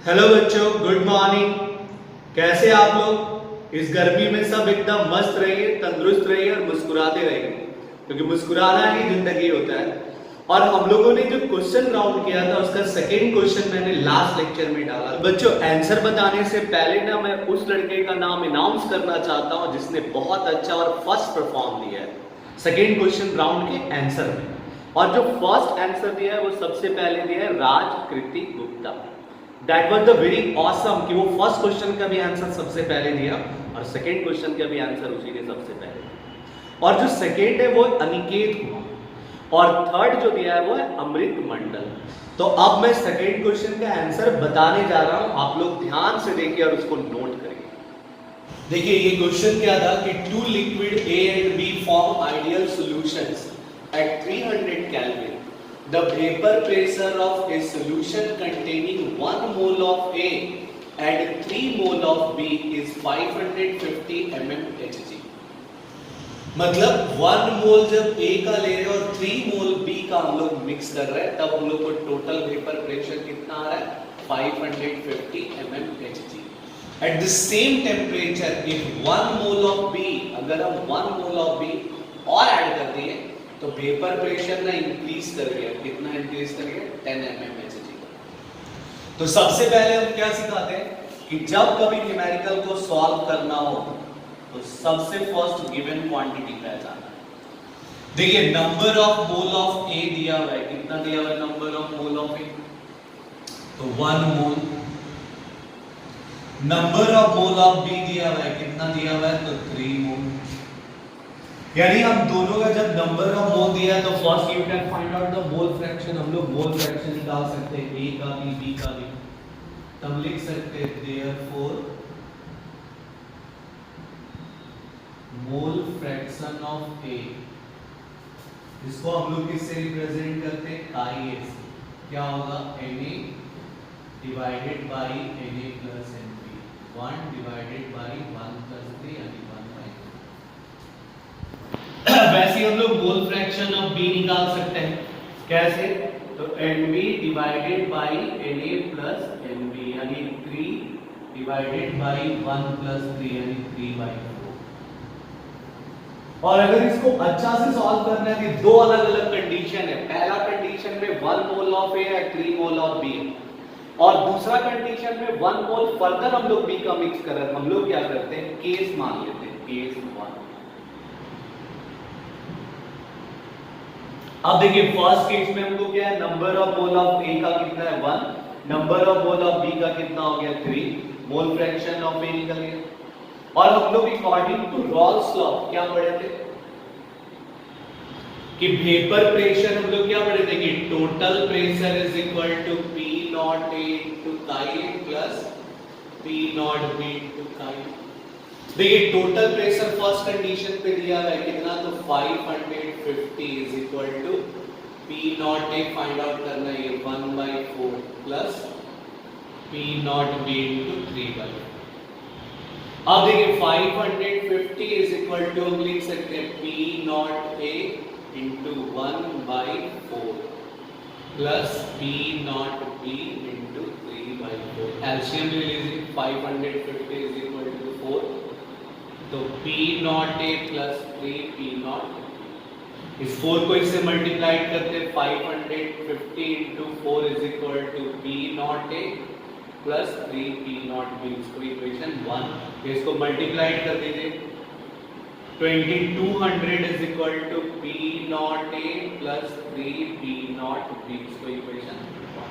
Hello बच्चों, good morning. कैसे आप लोग? इस गर्मी में सब एकदम मस्त रहिए, तंदुरुस्त रहिए और मुस्कुराते रहिए, क्योंकि मुस्कुराना ही जिंदगी होता है। और हम लोगों ने जो क्वेश्चन राउंड किया था उसका सेकेंड क्वेश्चन मैंने लास्ट लेक्चर में डाला। बच्चों, आंसर बताने से पहले ना मैं उस लड़के का नाम अनाउंस करना चाहता हूं जिसने बहुत अच्छा और फर्स्ट परफॉर्म दिया है सेकेंड क्वेश्चन राउंड के आंसर में। और जो फर्स्ट आंसर दिया है वो सबसे पहले दिया है Rajkriti Gupta. That was the very awesome कि वो फर्स्ट क्वेश्चन का भी आंसर सबसे पहले दिया और सेकेंड क्वेश्चन का भी आंसर उसी ने सबसे पहले दिया। और जो सेकेंड है वो अनिकेत कुमार और थर्ड जो दिया है वो है अमृत मंडल। तो अब मैं सेकेंड क्वेश्चन का आंसर बताने जा रहा हूं, आप लोग ध्यान से देखिए और उसको नोट करिए। देखिए ये क्वेश्चन क्या था कि two liquid A and B form ideal solutions at 300 Kelvin. The vapor pressure of a solution containing 1 mole of A and 3 mole of B is 550 mmHg. मतलब 1 मोल जब A का ले रहे हैं और 3 मोल B का हम लोग मिक्स कर रहे हैं तब हम लोग को टोटल वेपर प्रेशर कितना आ रहा है? 550 mmHg. At the same temperature, if 1 mole of B, अगर हम 1 mole of B और ऐड कर दिए तो वेपर प्रेशर ना इंक्रीज कर गया। कितना इंक्रीज कर गया? 10 mmHg। तो सबसे पहले हम क्या सिखाते हैं कि जब कभी न्यूमेरिकल को सॉल्व करना हो तो सबसे फर्स्ट गिवन क्वांटिटी पहचानना है। देखिए number of mole of A दिया हुआ है, कितना दिया हुआ है number of mole of A? तो 1 मोल। Number of mole of B दिया हुआ है, कितना दिया हुआ है? तो 3 मोल। यानी हम दोनों का जब नंबर ऑफ मोल दिया है तो first you can find out the mole fraction. हम लोग मोल फ्रैक्शन निकाल सकते हैं ए का भी बी का भी। तब लिख सकते हैं देयरफॉर मोल फ्रैक्शन ऑफ ए, इसको हम लोग किससे रिप्रेजेंट करते हैं? आई ए से। क्या होगा? Na divided by Na plus Nb, 1 divided by 1 plus 3 यानी 1 बाई। वैसे हम लोग मोल फ्रैक्शन ऑफ बी निकाल सकते हैं। कैसे? तो Nb divided by Na plus Nb यानी 3 डिवाइडेड बाई 1 प्लस 3 यानी 3/4। और अगर इसको अच्छा से सॉल्व करना है तो दो अलग अलग कंडीशन है। पहला कंडीशन में 1 मोल ऑफ ए है, 3 मोल ऑफ बी है। और दूसरा कंडीशन में 1 मोल फर्दर हम लोग बी का मिक्स कर रहे हैं। हम लोग क्या करते हैं? केस मान लेते हैं, केस 1। अब देखिए फर्स्ट केस में हमको क्या है? Number of mole of A का कितना है? 1। Number of mole of B का कितना हो गया? 3। मोल फ्रैक्शन ऑफ ए निकल गया। और हम लोग अकॉर्डिंग टू रॉल्स लॉ क्या पढ़े थे कि वेपर प्रेशर हम लोग क्या पढ़े थे कि total pressure is equal to P not A into chi A plus P not B into chi A। देखिए टोटल प्रेशर फर्स्ट कंडीशन पे दिया है कितना? तो 550 is equal to P not A find out करना है 1/4 plus P not B into 3/4। अब देखिए 550 इज इक्वल टू हम लिख सकते हैं P not A into 1/4 plus P not B into 3/4। LCM ले लीजिए 550 इज इक्वल टू 4 तो P not A plus 3 P naught. इस 4 को इससे मल्टीप्लाई करते हैं 550 into 4 is equal to P not A plus 3 P not B। इसको equation 1 इसको मल्टीप्लाई कर दीजिए 2200 is equal to P not A plus 3 P not B। इसको इक्वेशन 1।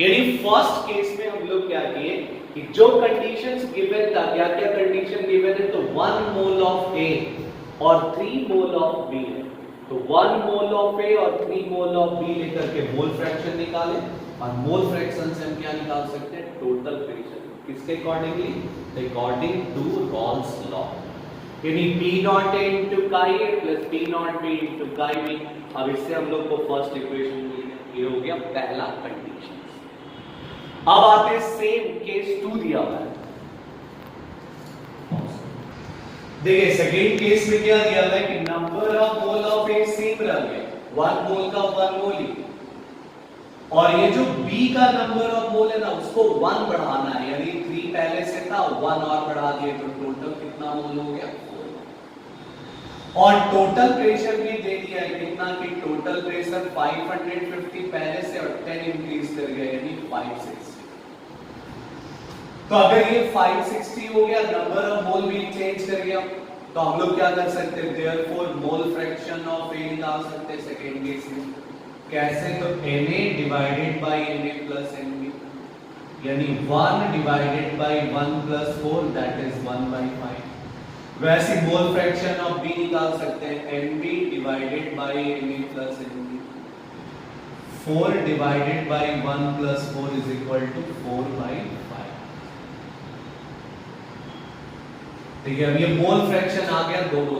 यानी फर्स्ट केस में हम लोग क्या किए कि जो कंडीशंस गिवन था, क्या क्या कंडीशन गिवन है? तो 1 मोल ऑफ A और 3 मोल ऑफ B है। तो 1 मोल ऑफ A और 3 मोल ऑफ B लेकर के मोल फ्रैक्शन निकाले और मोल फ्रैक्शन से हम क्या निकाल सकते हैं? Total pressure. किसके accordingly? According to Raoult's law. यानी P not A into chi A plus P not B into chi B। अब इससे हम लोग को फर्स्ट इक्वेशन मिल गया। ये हो गया पहला कंडीशन। अब आते हैं सेम केस 2 दिया हुआ है। देखिए सेकेंड केस में क्या दिया हुआ है कि number of mole of A same रह गया, 1 मोल का 1 मोल ही और ये जो B का नंबर ऑफ मोल है ना उसको 1 बढ़ाना है, यानी 3 पहले से था 1 और बढ़ा दिए तो टोटल कितना मोल हो गया 4। और टोटल प्रेशर भी दे दिया है कितना कि टोटल प्रेशर 550 पहले से और 10 इंक्रीज कर गया यानी 560। तो अगर ये 560 हो गया, नंबर ऑफ मोल भी चेंज कर गया, तो हम लोग क्या कर सकते हैं, therefore mole fraction of A निकाल सकते हैं सेकेंड केस में। कैसे, तो Na divided by Na plus Nb, यानी 1 divided by 1 plus 4 that is 1/5। वैसे मोल फ्रैक्शन ऑफ B निकाल सकते हैं Nb divided by Na plus Nb। 4 divided by 1 plus 4 is equal to 4/5। ठीक है, अब ये मोल फ्रैक्शन आ गया दोनों।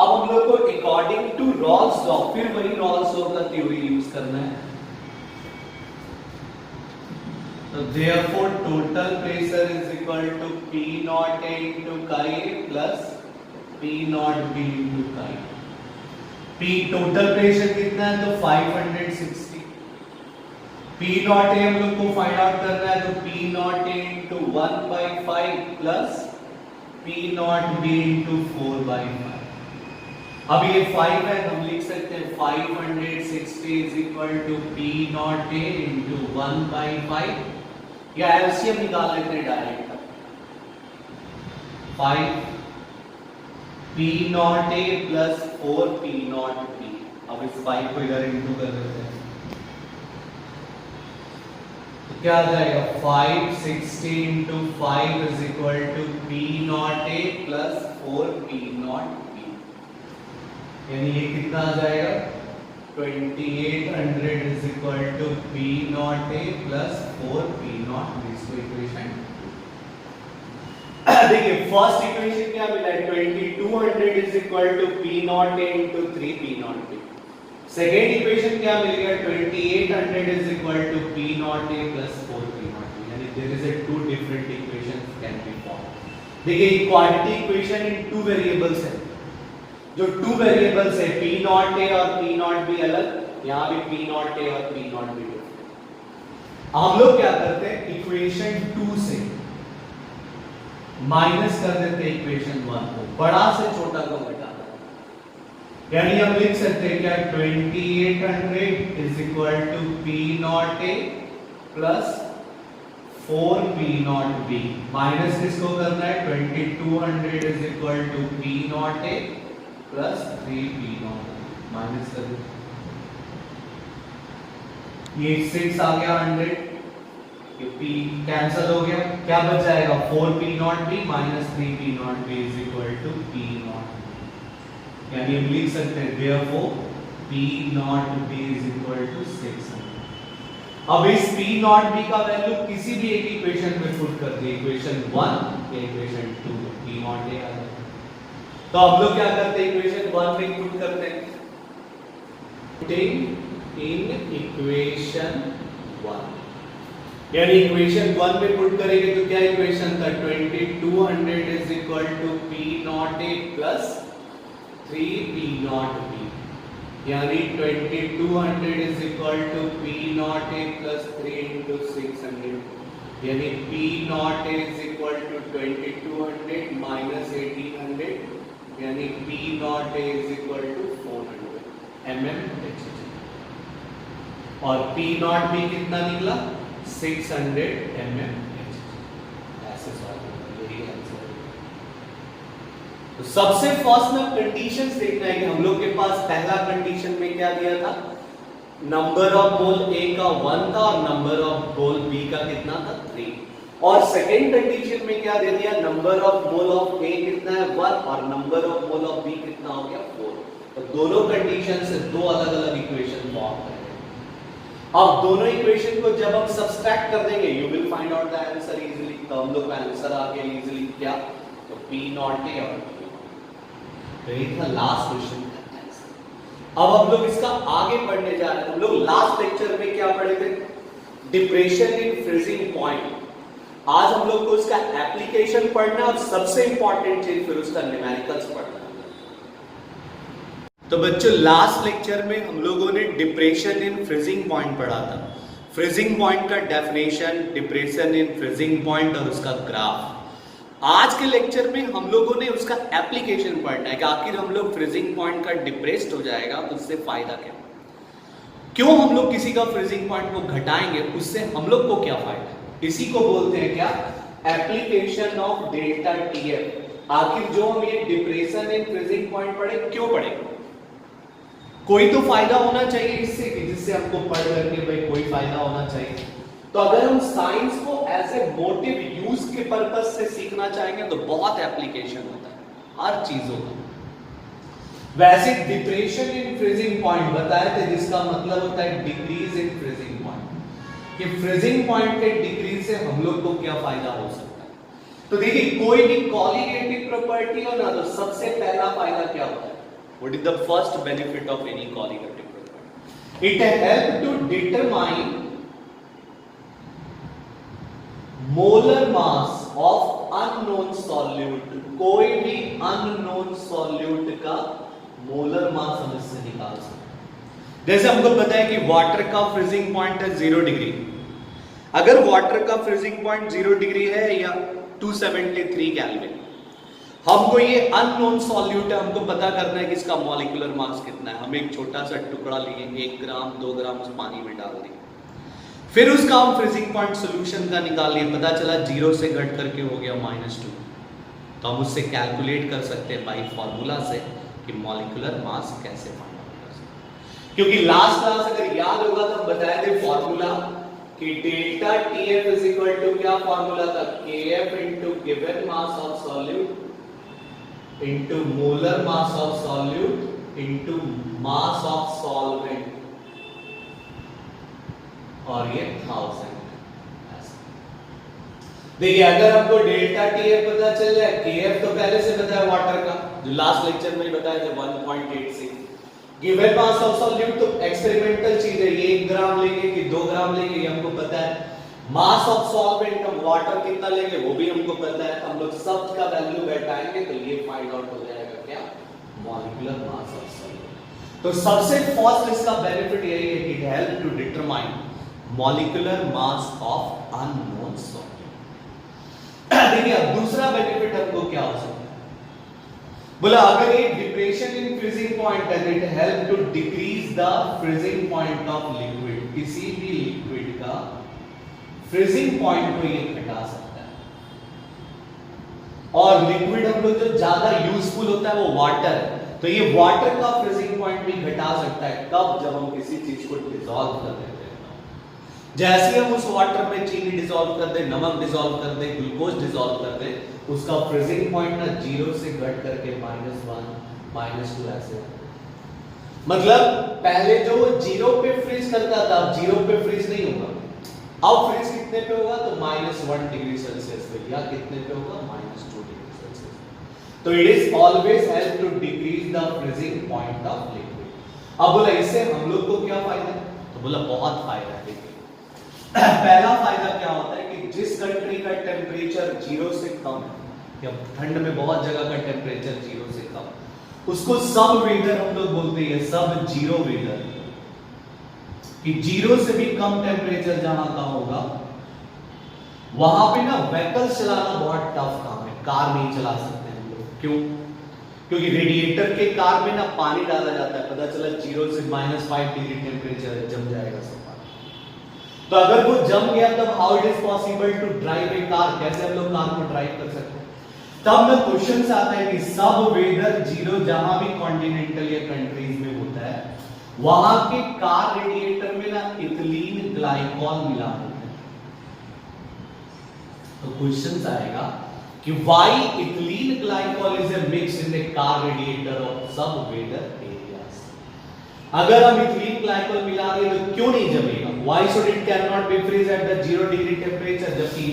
अब हम लोग को अकॉर्डिंग टू रॉल्स लॉ फिर वही रॉल्स लॉ का थ्योरी यूज करना है। तो therefore total pressure is equal to P not A into chi plus P not B into chi। P total pressure कितना है तो 560। P नॉट A हम लोग को फाइंड आउट करना है तो P not A into 1/5 plus P not B into 4/5। अब ये 5 है, हम लिख सकते हैं 560 is equal to P not A into 1/5, या एलसीएम निकाल लेते हैं direct. 5 P not A plus 4 P not B। अब इस 5 को इधर इनटू कर देते हैं तो क्या आ जाएगा, 560 into 5 is equal to P not A plus 4 P not B, यानी ये कितना आ जाएगा 2800 is equal to P not A plus 4 P not B। इसको इक्वेशन देखिए, फर्स्ट इक्वेशन क्या मिला है 2200 is equal to P not A into 3 P not B। Second equation क्या मिल गया 2800 is equal to P not A plus 4 P not B, यानी there is a two different equations can be form. देखिए equality equation in two variables है, जो two variables है P not A और P not B अलग, यहां भी P not A और P नॉट B डिफरेंट। हम लोग क्या करते हैं, इक्वेशन 2 से माइनस कर देते हैं इक्वेशन 1 को, बड़ा से छोटा को घटाना, यानी हम लिख सकते हैं क्या 2800 is equal to P not A plus 4 P not B, minus किसको करना है 2200 is equal to P not A plus 3 P naught, minus कर दो, ये 6 आ गया 100, ये P कैंसिल हो गया, क्या बच जाएगा 4 P not B minus 3 P not B is equal to P naught, यानी हम लिख सकते हैं therefore P not B is equal to 600। अब इस P नॉट B का वैल्यू किसी भी एक इक्वेशन में पुट कर दिए, इक्वेशन 1 या इक्वेशन 2, P नॉट A आ जाएगा। तो हम लोग क्या करते हैं, इक्वेशन 1 में पुट करते हैं, पुटिंग इन इक्वेशन 1, यानी इक्वेशन 1 में पुट करेंगे तो क्या इक्वेशन था 2200 is equal to P not A plus 3 P not B, यानी 2200 is equal to P not A plus 3 into 600, यानी P not A is equal to 2200 minus 1800, यानी P not A is equal to 400 mm, और P not B कितना निकला 600 mm। ऐसे solve होगा, यही answer है। तो सबसे फर्स्ट में कंडीशंस देखना है कि हम लोग के पास पहला कंडीशन में क्या दिया था, नंबर ऑफ मोल A का 1 था और नंबर ऑफ मोल B का कितना था 3, और सेकेंड कंडीशन में क्या दे दिया, number of mole of A कितना है 1 और number of mole of B कितना हो गया 4। तो दोनों कंडीशन से दो अलग अलग इक्वेशन फॉर्म करेंगे। अब दोनों इक्वेशन को जब हम सब्सट्रैक्ट कर देंगे you will find out the answer easily, तो हम लोग का आंसर आ गया इजीली क्या, तो P नॉट A और P, तो ये था लास्ट क्वेश्चन का आंसर। अब हम लोग इसका आगे पढ़ने जा रहे हैं। हम लोग लास्ट लेक्चर में क्या पढ़े थे, डिप्रेशन इन फ्रीजिंग पॉइंट। आज हम लोग को इसका एप्लीकेशन पढ़ना और सबसे इंपॉर्टेंट चीज फिर उसका न्यूमेरिकल्स पढ़ना है। तो बच्चों लास्ट लेक्चर में हम लोगों ने डिप्रेशन इन फ्रीजिंग पॉइंट पढ़ा था। फ्रीजिंग पॉइंट का definition, depression in freezing point और उसका ग्राफ। आज के लेक्चर में हम लोगों ने उसका एप्लीकेशन पढ़ना है कि आखिर हम लोग फ्रीजिंग पॉइंट का डिप्रेस्ड हो जाएगा तो उससे फायदा क्या, क्यों हम लोग किसी का फ्रीजिंग पॉइंट को घटाएंगे, उससे हम लोग को क्या फायदा। इसी को बोलते हैं क्या, एप्लीकेशन ऑफ डेल्टा टीएफ। आखिर जो हम ये डिप्रेशन इन फ्रीजिंग पॉइंट पढ़े, क्यों पढ़े, कोई तो फायदा होना चाहिए इससे कि जिससे हमको पढ़ करके भाई कोई फायदा होना चाहिए। तो अगर हम साइंस को एज ए मोटिव यूज के पर्पज से सीखना चाहेंगे तो बहुत एप्लीकेशन होता है हर चीजों का। वैसे डिप्रेशन इन फ्रीजिंग पॉइंट बताए थे जिसका मतलब होता है डिक्रीज इन फ्रीजिंग पॉइंट, कि फ्रीजिंग पॉइंट के डिक्रीज से हम लोग को क्या फायदा हो सकता है। तो देखिए कोई भी कॉलिगेटिव प्रॉपर्टी हो ना, तो सबसे पहला फायदा क्या होता है, what is the first benefit of any colligative property? It helps to determine molar mass of unknown solute। कोई भी unknown solute का मोलर मास हम इससे निकाल सकते हैं। जैसे हमको पता है कि वाटर का फ्रीजिंग पॉइंट है 0 डिग्री। अगर वाटर का फ्रीजिंग पॉइंट 0 डिग्री है या 273 केल्विन, हमको ये अननोन सॉल्यूट है, हमको पता करना है कि इसका मॉलिक्यूलर मास कितना है। हम एक छोटा सा टुकड़ा लिए, 1 ग्राम 2 ग्राम उस पानी में डाल दिए, फिर उसका हम फ्रीजिंग पॉइंट सोल्यूशन का निकाल लिए, पता चला 0 से घट करके हो गया -2। तो हम उससे कैलकुलेट कर सकते हैं बाई फॉर्मूला से कि मॉलिक्यूलर मास कैसे फाइंड आउट कर सकते हैं। क्योंकि लास्ट क्लास अगर याद होगा तो हम बताए थे फॉर्मूला कि delta TF is equal to क्या फॉर्मूला था, KF into given mass of solute into molar mass of solute into mass of solvent, और ये 1000। देखिए अगर हमको डेल्टा टीएफ पता चल जाए, केएफ तो पहले से पता है वाटर का, जो लास्ट लेक्चर में बताया था 1.86। गिवन मास ऑफ सॉल्यूट तो एक्सपेरिमेंटल चीज है, ये 1 ग्राम लेंगे कि 2 ग्राम लेंगे ये हमको पता है। मास ऑफ सॉल्वेंट हम वाटर कितना लेंगे वो भी हमको पता है। हम लोग सब का वैल्यू बैठाएंगे तो ये फाइंड आउट हो जाएगा क्या, मॉलिक्यूलर मास ऑफ सॉल्वेंट। तो सबसे फर्स्ट इसका बेनिफिट यही है कि it help to determine molecular mass of unknown solvent. देखिए अब दूसरा बेनिफिट हमको क्या हो सकता है, बोला अगर ये डिप्रेशन इन फ्रीजिंग पॉइंट है, it help to decrease the freezing point of liquid. किसी भी लिक्विड का फ्रीजिंग पॉइंट को ये घटा सकता है। और लिक्विड हम लोग जो ज्यादा यूजफुल होता है वो वाटर है, तो ये वाटर का फ्रीजिंग पॉइंट भी घटा सकता है। कब, जब हम किसी चीज को डिसॉल्व कर देते हैं। जैसे हम उस वाटर में चीनी डिसॉल्व कर दे, नमक डिसॉल्व कर दे, ग्लूकोज डिसॉल्व कर दे, उसका फ्रीजिंग पॉइंट ना 0 से घट करके -1 -2 ऐसे। मतलब पहले जो 0 पे फ्रीज करता था, अब 0 पे फ्रीज नहीं होगा। अब फ्रीज कितने पे होगा, तो -1 डिग्री सेल्सियस पे, या कितने पे होगा, -2 डिग्री सेल्सियस। तो it is always help to decrease the freezing point of liquid. अब बोला इससे हम लोग को क्या फायदा है, तो बोला बहुत फायदा है। देखिए पहला फायदा क्या होता है कि जिस कंट्री का टेम्परेचर 0 से कम है, या ठंड में बहुत जगह का टेम्परेचर 0 से कम, उसको सब वेदर हम लोग बोलते हैं, सब जीरो वेदर, कि 0 से भी कम टेम्परेचर जहां का होगा वहां पे ना व्हीकल्स चलाना बहुत टफ काम है। कार नहीं चला सकते हम लोग, क्यों, क्योंकि रेडिएटर के कार में ना पानी डाला जाता है, पता चला 0 से -5 डिग्री टेम्परेचर जम जाएगा सब पानी। तो अगर वो जम गया तब how it is possible to drive a car, कैसे हम लोग कार को ड्राइव कर सकते हैं। तब ना क्वेश्चन आता है कि सब वेदर 0 जहां भी कॉन्टिनेंटल या कंट्रीज में होता है, वहां के कार रेडिएटर में ना इथिलीन ग्लाइकॉल मिला होता है। तो क्वेश्चन आएगा कि why ethylene glycol is a mix in the car radiator of sub weather areas. अगर हम इथिलीन ग्लाइकॉल मिला दें तो क्यों नहीं जमेगा, why should it can not be freeze at the 0 degree temperature, जबकि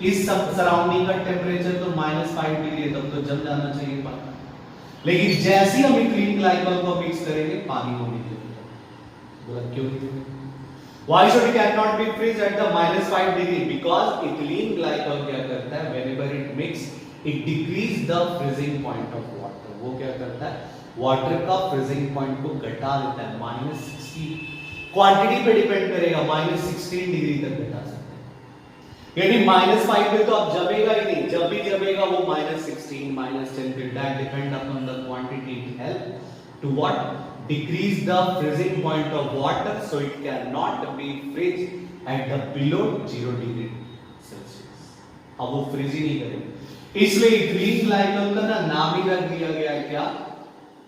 इस सराउंडिंग का टेम्परेचर तो -5 डिग्री है, तब तो जम जाना चाहिए पानी। लेकिन जैसे ही हम इथिलीन ग्लाइकॉल को मिक्स करेंगे पानी को नहीं, बोला क्यों नहीं, why should it cannot be freeze at the -5 degree, because ethylene glycol क्या करता है, whenever it mix it decrease the freezing point of water। वो क्या करता है, वाटर का फ्रीजिंग पॉइंट को घटा देता है -16, क्वांटिटी पे डिपेंड करेगा, -16 डिग्री तक घटा सकते हैं। यानी -5 पे तो अब जमेगा ही नहीं, जब भी जमेगा वो -16 -10 पे, that depend upon the quantity. It help to what, decrease the freezing point of water so it cannot be freeze at the below 0 degree Celsius। अब वो फ्रीज ही नहीं करेगा, इसलिए इथिलीन ग्लाइकॉल का ना नाम ही रख दिया गया है क्या,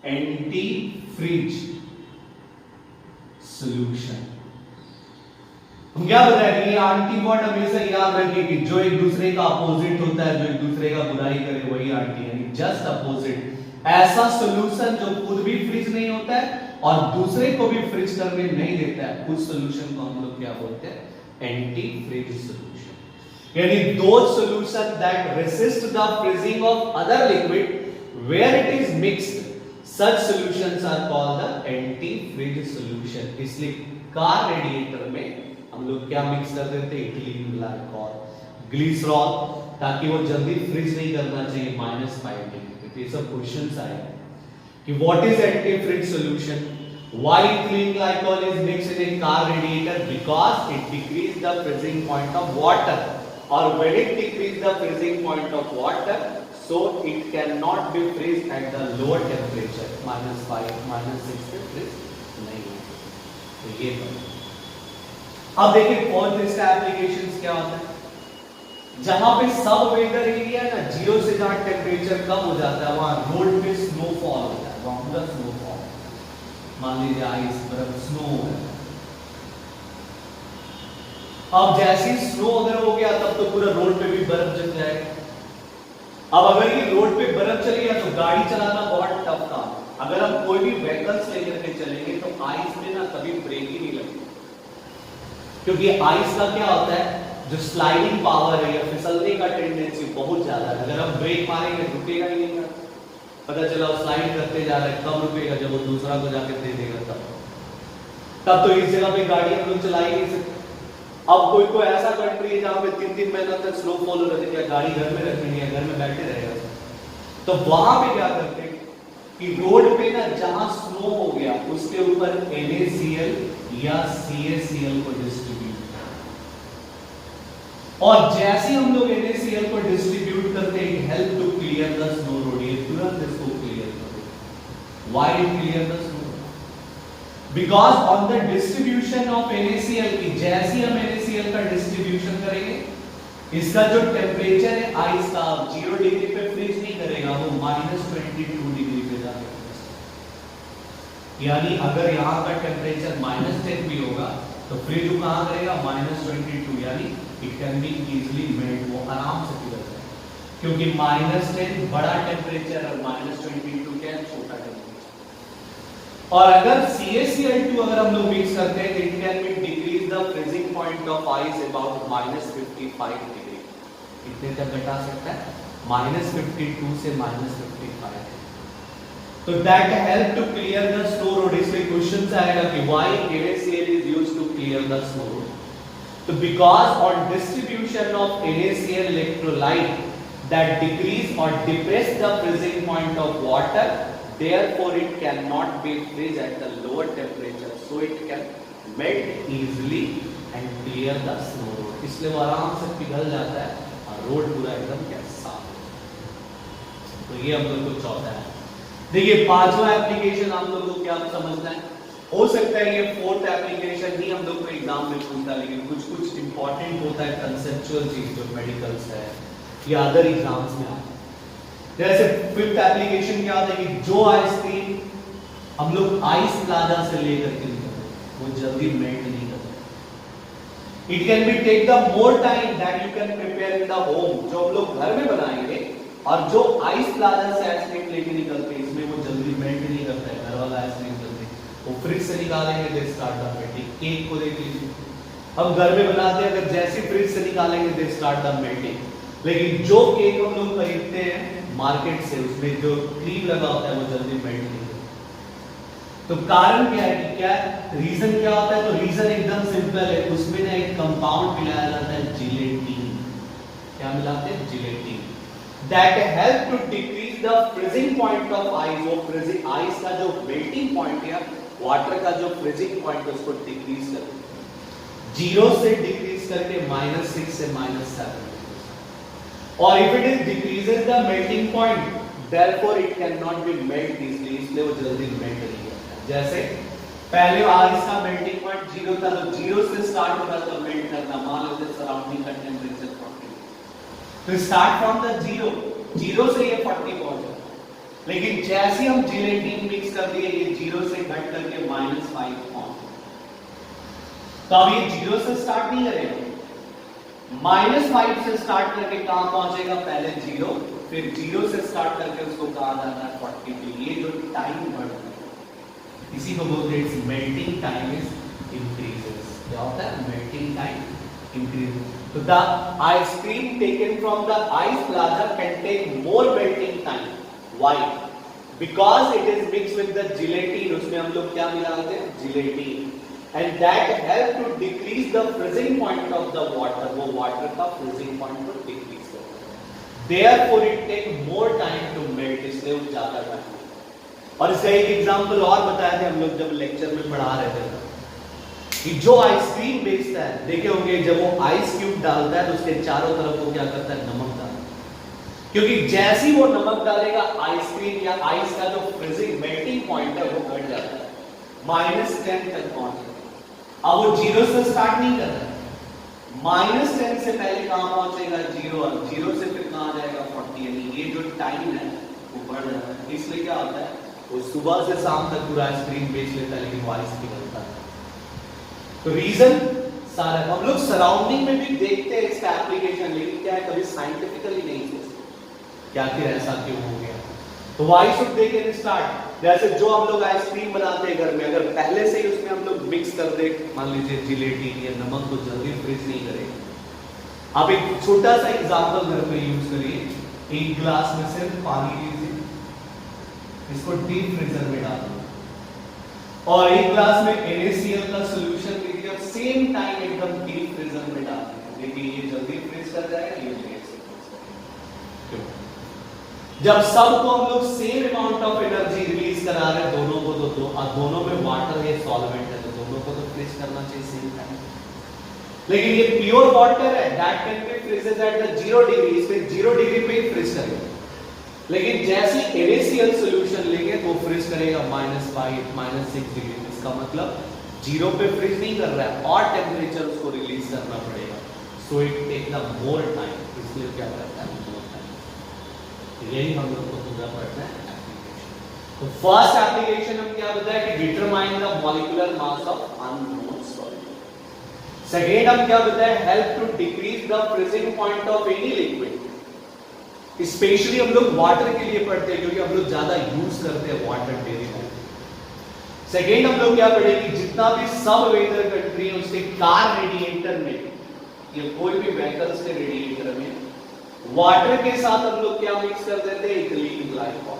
एंटी फ्रीज सॉल्यूशन। हम क्या बताएंगे, ये एंटी वर्ड हमेशा याद रखिए कि जो एक दूसरे का अपोजिट होता है, जो एक दूसरे का बुराई करे वही एंटी, यानी जस्ट अपोजिट। ऐसा सॉल्यूशन जो खुद भी फ्रीज नहीं होता है और दूसरे को भी फ्रीज करने नहीं देता है, उस सॉल्यूशन को हम लोग क्या बोलते हैं, एंटी फ्रीज सॉल्यूशन। यानी those solution that resist the freezing of other liquid where it is mixed, such solutions are called the anti freeze solution. इसलिए कार रेडिएटर में हम लोग क्या मिक्स कर देते हैं, इथिलीन ग्लाइकॉल, ग्लिसरॉल, ताकि वो जल्दी फ्रीज नहीं करना चाहिए -5 डिग्री। ये सब क्वेश्चंस आए कि what is anti freeze solution, why ethylene glycol is mixed in car radiator, because it decrease the freezing point of water, और when it decrease the freezing point of water so it cannot be freeze at the lower temperature -5 -6 पे freeze नहीं होगा। तो ये अब देखिए fourth इसका applications क्या होता है, जहां पे सब वेदर एरिया है ना, 0 से जहां टेम्परेचर कम हो जाता है वहां रोड पे स्नोफॉल होता है, वहां पूरा स्नोफॉल, मान लीजिए आइस, बर्फ, स्नो हो गया। अब जैसे स्नो अगर हो गया तब तो पूरा रोड पे भी बर्फ जम जाएगा। अब अगर ये रोड पे बर्फ चली गया तो गाड़ी चलाना बहुत टफ काम है। अगर हम कोई भी व्हीकल्स लेकर के चलेंगे तो आइस में ना कभी ब्रेक ही नहीं लगती, क्योंकि आइस का क्या होता है, जो स्लाइडिंग पावर है या फिसलने का टेंडेंसी बहुत ज्यादा है। अगर हम ब्रेक मारेंगे रुकेगा ही नहीं, पता चला वो स्लाइड करते जा रहा है, कब रुकेगा, जब वो दूसरा को जाकर दे देगा तब तो इस जगह पे गाड़ी हम लोग चला ही नहीं सकते। अब कोई ऐसा कंट्री है जहां पे 3-3 महीना तक स्नोफॉल हो रही है, गाड़ी घर में रखेंगे या घर में बैठे रहेगा, तो वहां पे क्या करते हैं कि रोड पे ना जहां स्नो हो गया उसके ऊपर NaCl या CaCl को डिस्ट्रीब्यूट, और जैसे हम लोग NaCl को डिस्ट्रीब्यूट करते हैं, help to clear the snow road, ये तुरंत इसको क्लियर कर देगा। Why it clear the snow, because on the distribution of NaCl की, जैसे हम NaCl का डिस्ट्रीब्यूशन करेंगे, इसका जो टेम्परेचर है आइस का 0 डिग्री पे फ्रीज नहीं करेगा, वो -22 डिग्री पे जाएगा। यानी अगर यहाँ का टेम्परेचर -10 भी होगा तो फ्रीज कहाँ करेगा, -22, यानी it can be easily melt, वो आराम से पिघल जाएगा, क्योंकि -10 बड़ा टेम्परेचर और -22 क्या छोटा टेम्परेचर। और अगर CaCl2 अगर हम लोग मिक्स करते हैं तो it can be decrease the freezing point of ice about -55 degree, इतने तक घटा सकता है, -52 से -55। तो that help to clear the snow road. इसमें क्वेश्चंस आएगा कि why NaCl is used to clear the snow road, तो because on distribution of NaCl electrolyte that decrease और depress the freezing point of water, therefore it cannot be freeze at the lower temperature, so it can melt easily and clear the snow road। इसलिए वो आराम से पिघल जाता है और road पूरा एकदम क्या साफ। तो ये हम लोग को चौथा है। देखिए पांचवा एप्लीकेशन हम लोग को क्या समझना है, हो सकता है ये फोर्थ एप्लीकेशन ही हम लोग को एग्जाम में पूछता है, लेकिन कुछ इंपॉर्टेंट होता है कंसेप्चुअल चीज जो मेडिकल्स है या अदर एग्जाम्स में आता है। जैसे फिफ्थ एप्लीकेशन क्या होता है कि जो आइसक्रीम हम लोग आइस प्लाजा से लेकर के वो जल्दी मेल्ट नहीं करता, it can be take the more time that you can prepare in the home, जो हम लोग घर में बनाएंगे, और जो आइस प्लाजा से आइसक्रीम लेके निकलते हैं इसमें वो जल्दी मेल्ट नहीं करता है, घर वाला आइसक्रीम जल्दी वो फ्रिज से निकालेंगे, they start the melting. Cake को देख लीजिए, हम घर में बनाते हैं, अगर जैसे फ्रिज से निकालेंगे दे स्टार्ट द मेल्टिंग, लेकिन जो केक हम लोग खरीदते हैं मार्केट से उसमें जो क्रीम लगा होता है वो जल्दी मेल्ट नहीं होता। तो कारण क्या है कि क्या रीजन क्या होता है, तो रीजन एकदम सिंपल है, उसमें ना एक कंपाउंड मिलाया जाता है जिलेटिन। क्या मिलाते हैं, gelatin, that help to decrease decrease the freezing point of ice, वो फ्रीजिंग आइस का जो मेल्टिंग पॉइंट है, वाटर का जो फ्रीजिंग पॉइंट है उसको डिक्रीज कर, 0 से डिक्रीज करके -6 से -7, और if it is decreases the melting point therefore it cannot be melt easily, इसलिए वो जल्दी मेल्ट नहीं होता। जैसे पहले आइस का मेल्टिंग पॉइंट 0 था, तो 0 से स्टार्ट होगा तो मेल्ट करना, मान लेते सराउंडिंग का टेंपरेचर 40, तो स्टार्ट फ्रॉम द 0 से ये 40 पहुंचा, लेकिन जैसे हम जिलेटिन मिक्स कर दिए ये 0 से घट करके -5 पहुंचा, तो अब ये 0 से स्टार्ट नहीं करेगा, -5 से स्टार्ट करके कहां पहुंचेगा, पहले 0, फिर 0 से स्टार्ट करके उसको कहा जाता है 40 पे। ये जो टाइम बढ़ता है इसी को बोलते हैं मेल्टिंग टाइम इज इंक्रीजेस। क्या होता है, मेल्टिंग टाइम इंक्रीजेस। तो the ice cream taken from the ice plaza can take more melting time. Why? Because it is mix with the gelatin, उसमें हम लोग क्या मिलाते हैं, gelatin, and that help to decrease the freezing point of the water, वो water का freezing point को decrease करता है, therefore it take more time to melt, इसलिए वो ज्यादा टाइम। और इसका एक एग्जांपल और बताया था हम लोग जब लेक्चर में पढ़ा रहे थे कि जो आइसक्रीम बेचता है, देखे होंगे जब वो आइस क्यूब डालता है तो उसके चारों तरफ वो क्या करता है, नमक डालता है, क्योंकि जैसे ही वो नमक डालेगा आइसक्रीम या आइस का जो फ्रीजिंग मेल्टिंग पॉइंट है वो घट जाता है, -10 तक पहुंच। अब वो 0 से स्टार्ट नहीं कर रहा है, -10 से पहले कहां पहुंचेगा, 0, और 0 से फिर कहां जाएगा, 40, यानी ये जो टाइम है वो बढ़ जाता है। इसलिए क्या होता है, वो सुबह से शाम तक पूरा आइसक्रीम बेच लेता है लेकिन वो आइस पिघलता है। तो रीजन सारा हम लोग सराउंडिंग में भी देखते हैं इसका एप्लीकेशन, लेकिन क्या है कभी साइंटिफिकली नहीं सोचते क्या आखिर ऐसा क्यों हो गया। तो why should they can start, जैसे जो हम लोग आइसक्रीम बनाते हैं घर में, अगर पहले से ही उसमें हम लोग मिक्स कर दे, मान लीजिए जिलेटिन या नमक, तो जल्दी फ्रीज नहीं करेगा। आप एक छोटा सा एग्जांपल घर पे यूज करिए, एक ग्लास में सिर्फ पानी लीजिए, इसको डीप फ्रीजर में डाल दो, और एक ग्लास में NaCl का सॉल्यूशन लीजिए और सेम टाइम एकदम डीप फ्रीजर में डाल दीजिए, देखिए ये जल्दी फ्रीज कर जाएगा, ये लेट से फ्रीज करेगा। क्यों? जब सबको हम लोग same amount of energy release करा रहे हैं दोनों को, तो दोनों में वाटर है, सॉल्वेंट है, तो दोनों को तो फ्रीज करना चाहिए सेम टाइम। लेकिन ये प्योर वाटर है, that can be freezed at the 0 degree, इसमें 0 डिग्री पे ही फ्रीज करेगा, लेकिन जैसे NaCl सॉल्यूशन लेंगे तो फ्रीज करेगा -5 -6 डिग्री। इसका मतलब 0 पे फ्रीज नहीं कर रहा है और टेम्परेचर उसको रिलीज करना पड़ेगा, so it take the more time, इसलिए क्या करता है, यही हम लोग को पूरा पढ़ना है एप्लीकेशन। तो फर्स्ट एप्लीकेशन हम क्या बताया कि determine the molecular mass of unknown solute. Second हम क्या बताया, help to decrease the freezing point of any liquid. Specially हम लोग वाटर के लिए पढ़ते हैं क्योंकि हम लोग ज्यादा यूज करते हैं वाटर डेली लाइफ। सेकेंड हम लोग क्या पढ़े कि जितना भी सब वेदर कंट्री है उसके कार रेडिएटर में या कोई भी व्हीकल्स के रेडिएटर में वाटर के साथ हम लोग क्या मिक्स कर देते हैं, ethylene glycol.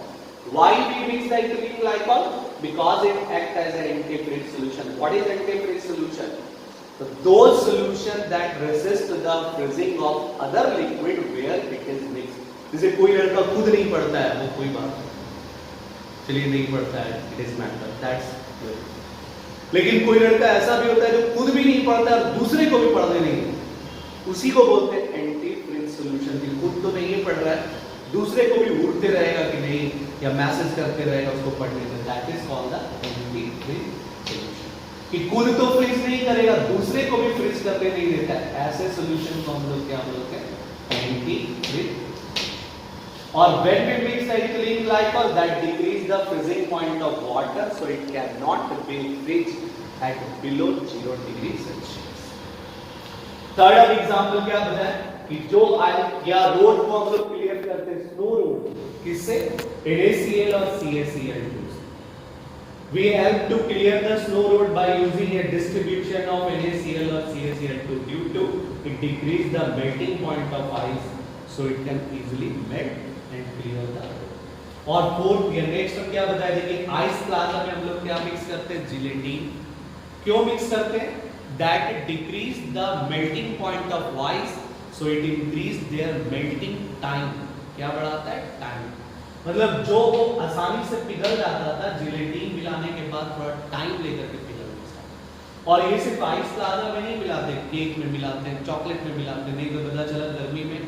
Why we mix the ethylene glycol? Because it acts as an antifreeze solution. What is antifreeze solution? So those solution that resist the freezing of other liquid where it is mixed. जैसे कोई लड़का खुद नहीं पढ़ता है वो कोई बात नहीं, चलिए नहीं पढ़ता है, it is matter, that's good. लेकिन कोई लड़का ऐसा भी होता है जो खुद भी नहीं पढ़ता है और दूसरे को भी पढ़ने नहीं, उसी को बोलते हैं एंटी-फ्रीज सॉल्यूशन। कि खुद तो नहीं पढ़ रहा है, दूसरे को भी उड़ते रहेगा कि नहीं या मैसेज करते रहेगा उसको पढ़ने में, that is called the anti-freeze solution. कि खुद तो फ्रीज नहीं करेगा, दूसरे को भी फ्रीज करने नहीं देता है, ऐसे सॉल्यूशन को हम लोग क्या बोलते हैं, एंटी-फ्रीज। और when we mix the ethylene glycol that decrease the freezing point of water, so it cannot be fridged at below 0 degree Celsius. Third अब एग्जांपल क्या बताया कि जो या रोड को हम लोग क्लियर करते हैं, स्नो रोड, किससे, NaCl और CaCl2 से। We help to clear the snow road by using a distribution of NaCl or CaCl2 due to it decrease the melting point of ice, so it can easily melt and clear the road. और fourth या next हम क्या बताया, देखिए ice plaza में हम लोग क्या मिक्स करते हैं, जिलेटिन। क्यों मिक्स करते हैं, that decrease the melting point of ice, so it increase their melting time। क्या बढ़ाता है, टाइम। मतलब जो वो आसानी से पिघल जाता था, जिलेटिन मिलाने के बाद थोड़ा टाइम लेकर के पिघलता था। और ये सिर्फ आइस प्लाजा में नहीं मिलाते, केक में मिलाते हैं, चॉकलेट में मिलाते हैं। नहीं तो पता चला गर्मी में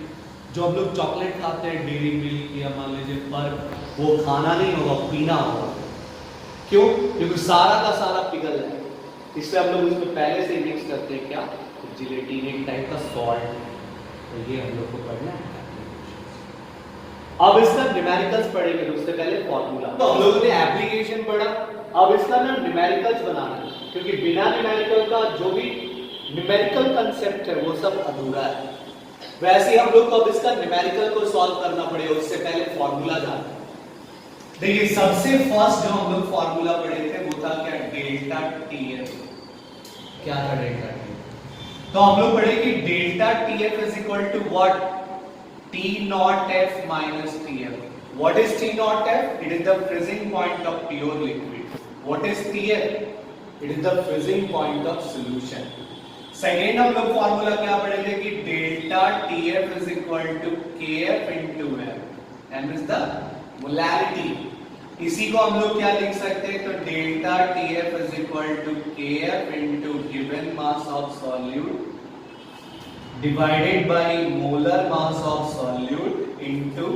जो हम लोग चॉकलेट खाते हैं डेयरी मिल्क या मान लीजिए पर, वो खाना नहीं होगा, पीना होगा। क्यों? क्योंकि सारा का सारा पिघल जाए, इसलिए हम लोग उसमें पहले से मिक्स करते हैं क्या, जिलेटिन, एक टाइप का सॉल्ट। तो ये हम लोग को पढ़ना है। अब इसका न्यूमेरिकल्स पढ़ेंगे, उससे पहले फॉर्मूला। तो हम लोगों ने एप्लीकेशन पढ़ा, अब इसका ना न्यूमेरिकल्स बनाना है, क्योंकि बिना न्यूमेरिकल का जो भी न्यूमेरिकल कंसेप्ट है वो सब अधूरा है। वैसे ही हम लोग को अब इसका न्यूमेरिकल को सॉल्व करना पड़ेगा, उससे पहले फॉर्मूला जानना। देखिए सबसे फर्स्ट जो हम लोग फॉर्मूला पढ़े थे वो था क्या, डेल्टा टीएफ। क्या था डेल्टा टीएफ? तो हम लोग पढ़े कि delta TF is equal to what, T naught F minus Tf. What is T naught F? It is the freezing point of pure liquid. What is Tf? It is the freezing point of solution. Second हम लोग formula क्या पढ़े थे कि delta Tf is equal to Kf into M. M is the molarity. इसी को हम लोग क्या लिख सकते हैं, तो delta Tf is equal to Kf into given mass of solute divided by molar mass of solute into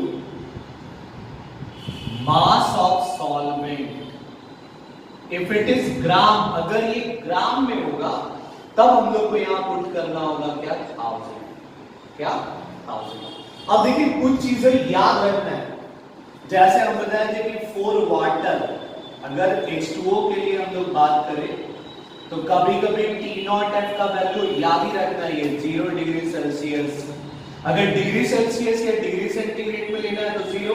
mass of solvent. If it is ग्राम, अगर ये ग्राम में होगा तब हम लोग को यहाँ पुट करना होगा क्या, 1000। क्या 1000। अब देखिए कुछ चीजें याद रखना है, जैसे हम बताए थे कि 4 वाटर, अगर H2O के लिए हम लोग बात करें तो कभी कभी T नॉट F का वैल्यू याद ही रखना है, 0 डिग्री सेल्सियस। अगर डिग्री सेल्सियस या डिग्री सेंटीग्रेड में लेना है तो 0,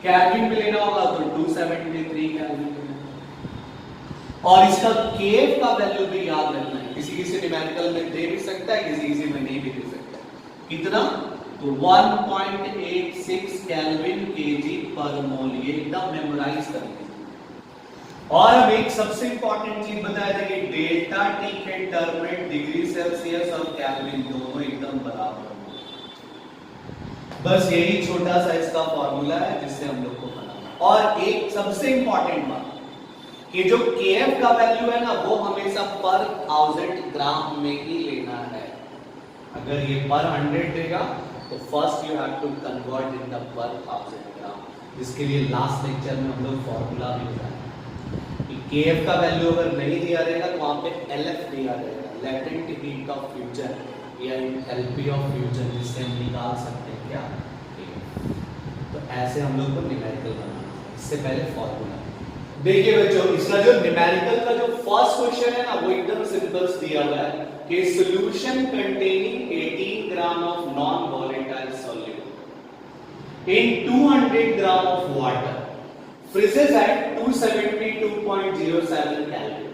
केल्विन में लेना होगा तो 273 केल्विन। और इसका केएफ का वैल्यू भी याद रखना है, किसी किसी न्यूमेरिकल में दे भी सकता है, किसी किसी में नहीं भी दे सकता। कितना? तो 1.86 केल्विन केजी पर मोल। ये एकदम मेमोराइज करना है। और अब एक सबसे इंपॉर्टेंट चीज बताया था कि डेल्टा टी के टर्म में डिग्री सेल्सियस और केल्विन दोनों एकदम बराबर। बस यही छोटा सा इसका फॉर्मूला है जिससे हम लोग को बनाना। और एक सबसे इंपॉर्टेंट बात कि जो केएफ का वैल्यू है ना, वो हमेशा पर 1000 ग्राम में ही लेना है। अगर ये पर 100 देगा तो first you have to convert in the per 1000 ग्राम, जिसके लिए लास्ट लेक्चर में हम लोग फॉर्मूला भी बताएंगे। केएफ का वैल्यू अगर नहीं दिया रहेगा तो वहां पे एलएफ दिया रहेगा, लेटेंट हीट ऑफ फ्यूजन या एंथैल्पी ऑफ फ्यूजन, जिससे हम निकाल सकते हैं क्या, तो ऐसे हम लोग को न्यूमेरिकल बनाना है। इससे पहले फॉर्मूला देखिए बच्चों, इसका जो न्यूमेरिकल का जो फर्स्ट क्वेश्चन है ना, वो एकदम सिंपल दिया हुआ है कि solution containing 18 gram of non volatile solute in 200 gram of water freezes at 272.07 kelvin.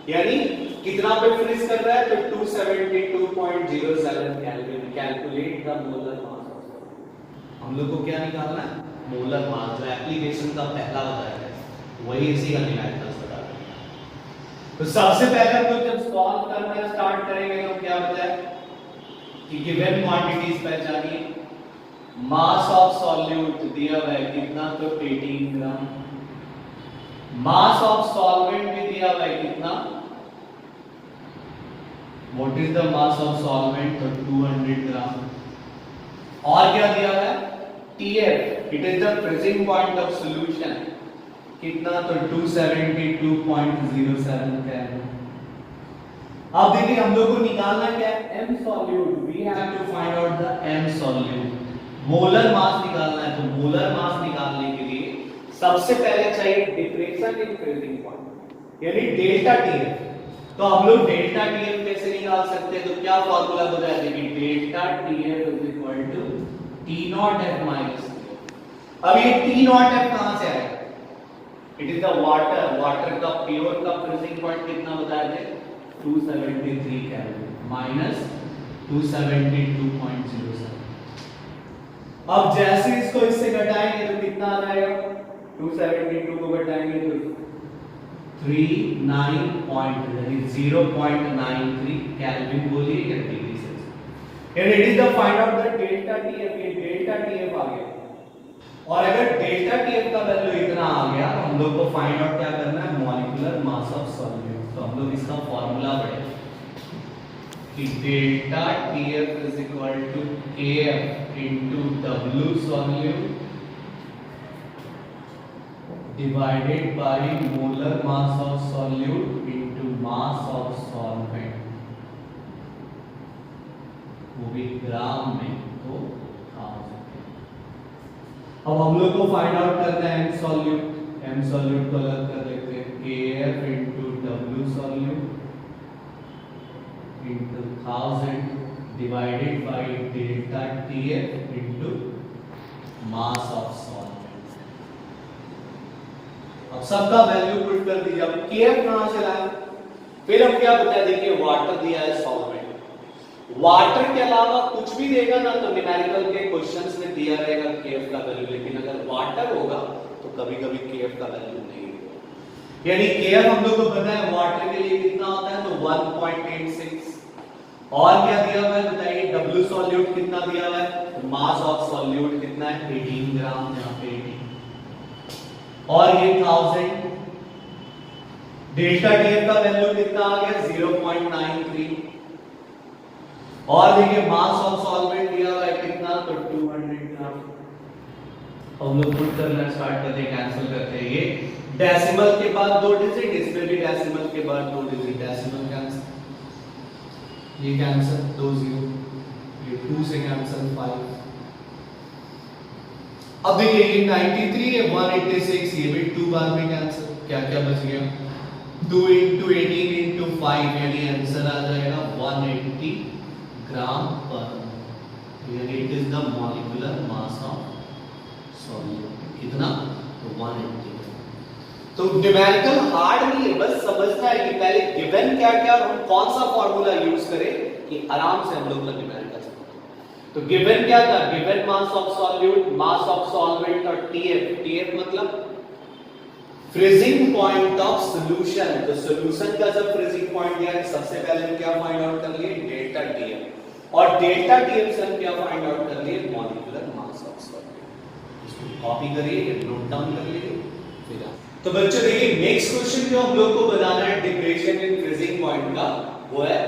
यानी कितना पे फ्रीज कर रहा है, तो 272.07 kelvin. Calculate the molar mass. हम लोग को क्या निकालना है, मोलर मास, जो एप्लीकेशन का पहला बताया है वही इसी का न्यूमेरिकल्स बता रहे हैं। तो सबसे पहले हम लोग जब सॉल्व करना स्टार्ट करेंगे तो क्या बताया कि गिवन क्वांटिटीज पहचानिए। मास ऑफ सॉल्यूट दिया हुआ है कितना, तो 18 ग्राम। मास ऑफ सॉल्वेंट भी दिया हुआ है कितना, what is the mass of solvent, तो 200 ग्राम। और क्या दिया हुआ है, TF, it is the freezing point of solution, कितना, तो 272.07 केल्विन। अब देखिए हम लोग को निकालना क्या है, M solute. We have to find out the M solute. Molar mass निकालना है, तो मोलर मास निकालने के लिए सबसे पहले चाहिए डिफरेंशियल इन फ्रीजिंग पॉइंट, यानी डेल्टा टीएफ। तो हम लोग डेल्टा टीएफ कैसे निकाल सकते हैं, तो क्या फॉर्मूला बताया था कि delta TF is equal to T naught F minus. अब ये टी नॉट एफ कहां से आएगा, it is the water. Water का प्योर का फ्रीजिंग पॉइंट कितना बताया थे, 273 केल्विन माइनस 272.07। अब जैसे इसको इससे घटाएंगे तो कितना आ जाएगा, 272 को घटाएंगे तो 0.93 केल्विन बोलिए या degree Celsius. It is the find out the delta TF. ये डेल्टा टीएफ आ गया। और अगर डेल्टा टीएफ का वैल्यू इतना आ गया तो हम लोग को फाइंड आउट क्या करना है, मॉलिक्यूलर मास ऑफ सॉल्यूट। तो हम लोग इसका फॉर्मूला पढ़ेंगे कि delta TF is equal to KF into W solute divided by molar mass of solute into mass of solvent, वो भी ग्राम में। तो अब हम लोग को फाइंड आउट करना है एम सॉल्यूट। एम सॉल्यूट को अलग कर लेते हैं, KF into W solute into 1000 divided by delta TF into mass of solvent. अब सबका वैल्यू पुट कर दीजिए। अब KF कहां से लाए, फिर हम क्या बता देंगे, वाटर दिया है सॉल्वेंट। वाटर के अलावा कुछ भी देगा ना तो न्यूमेरिकल के क्वेश्चंस में दिया रहेगा केएफ का वैल्यू, लेकिन अगर वाटर होगा तो कभी कभी केएफ का वैल्यू नहीं होगा। यानी केएफ हम लोग को पता है वाटर के लिए कितना होता है, तो 1.86। और क्या दिया हुआ है बताइए, डब्ल्यू सॉल्यूट कितना दिया हुआ है, तो मास ऑफ सॉल्यूट कितना है, 18 ग्राम, यहां पे 18। और ये 1000। डेल्टा टीएफ का वैल्यू कितना आ गया, 0.93। और देखिए मास ऑफ सॉल्वेंट दिया हुआ है कितना, तो 200 ग्राम। हम लोग पुट करना स्टार्ट करते हैं, कैंसिल करते हैं। ये डेसिमल के बाद 2 डिजिट, इसमें भी डेसिमल के बाद 2 डिजिट, डेसिमल कैंसिल, ये कैंसिल 2 0, ये 2 से कैंसिल 5। अब देखिए ये 93 है, 186, ये भी 2 बार में कैंसिल, क्या क्या बच गया, 2 into 18 into 5, यानी आंसर आ जाएगा 180 ग्राम पर मोल। यानी it is the molecular mass of solute. कितना, तो 180। तो न्यूमेरिकल हार्ड नहीं है, बस समझना है कि पहले गिवन क्या क्या और हम कौन सा फार्मूला यूज करें कि आराम से हम लोग न्यूमेरिकल समझें। तो गिवन क्या था, given mass of solute, mass of solvent और टीएफ। टीएफ मतलब फ्रीजिंग पॉइंट ऑफ सॉल्यूशन। तो सॉल्यूशन का जब फ्रीजिंग पॉइंट दिया, सबसे पहले हम क्या फाइंड आउट कर लिए, डेल्टा टीएफ। और डेल्टा टीएफ से हम क्या फाइंड आउट कर लिए, मॉलिक्यूलर मास ऑफ सॉल्यूट। इसको कॉपी करिए या नोट डाउन कर लीजिए फिर आप। तो बच्चों देखिए नेक्स्ट क्वेश्चन जो हम लोग को बताना है डिप्रेशन इन फ्रीजिंग पॉइंट का, वो है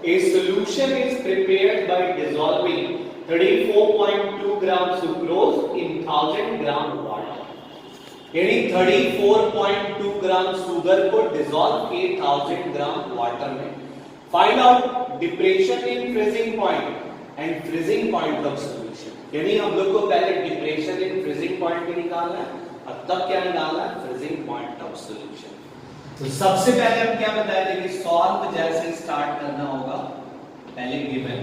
ए solution is prepared by dissolving 34.2 gram sucrose in 1000 gram water. यानी 34.2 ग्राम शुगर को डिसॉल्व किए 1000 ग्राम वाटर में। Find out depression in freezing point and freezing point of solution. यानी हम लोग को पहले डिप्रेशन इन फ्रीजिंग पॉइंट भी निकालना है और तब क्या निकालना है, फ्रीजिंग पॉइंट ऑफ सॉल्यूशन। तो सबसे पहले हम क्या बताए थे कि सॉल्व जैसे स्टार्ट करना होगा, पहले गिवन